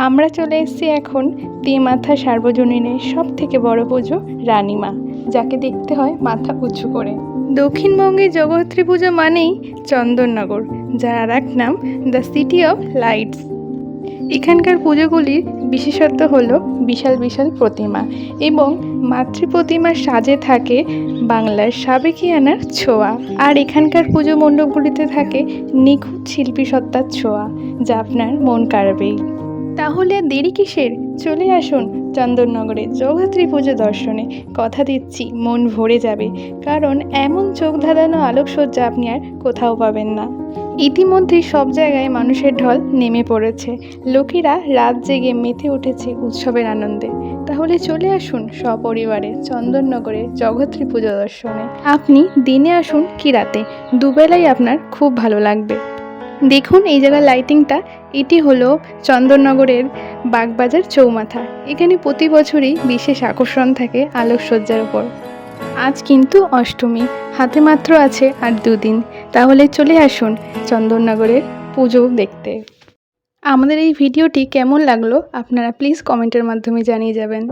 আমরা চলে এসেছি এখন তেমাথা সার্বজনীনের সব থেকে বড় পুজো রানীমা, যাকে দেখতে হয় মাথা উঁচু করে। দক্ষিণবঙ্গে জগদ্ধাত্রী পুজো মানেই চন্দননগর, যার আর এক নাম দ্য সিটি অফ লাইটস। এখানকার পুজোগুলির বিশেষত্ব হলো বিশাল বিশাল প্রতিমা এবং মাতৃ প্রতিমার সাজে থাকে বাংলার সাবেকিয়ানার ছোঁয়া। আর এখানকার পুজো মণ্ডপগুলিতে থাকে নিখুঁত শিল্পী সত্তার ছোঁয়া, যা আপনার মন কাড়বেই। তাহলে আর দেরি কিসের, চলে আসুন চন্দননগরে জগদ্ধাত্রী পুজো দর্শনে। কথা দিচ্ছি মন ভরে যাবে, কারণ এমন চোখ ধাঁধানো আলোকসজ্জা আপনি আর কোথাও পাবেন না। ইতিমধ্যেই সব জায়গায় মানুষের ঢল নেমে পড়েছে, লোকেরা রাত জেগে মেতে উঠেছে উৎসবের আনন্দে। তাহলে চলে আসুন সপরিবারে চন্দননগরে জগদ্ধাত্রী পুজো দর্শনে। আপনি দিনে আসুন কি রাতে, দুবেলাই আপনার খুব ভালো লাগবে। দেখুন এই জায়গার লাইটিংটা, এটি হলো চন্দননগরের বাগবাজার চৌমাথা। এখানে প্রতি বছরই বিশেষ আকর্ষণ থাকে আলোকসজ্জার উপর। আজ কিন্তু অষ্টমী, হাতে মাত্র আছে আর দুদিন। তাহলে চলে আসুন চন্দননগরের পুজো দেখতে। আমাদের এই ভিডিওটি কেমন লাগলো আপনারা প্লিজ কমেন্টের মাধ্যমে জানিয়ে যাবেন।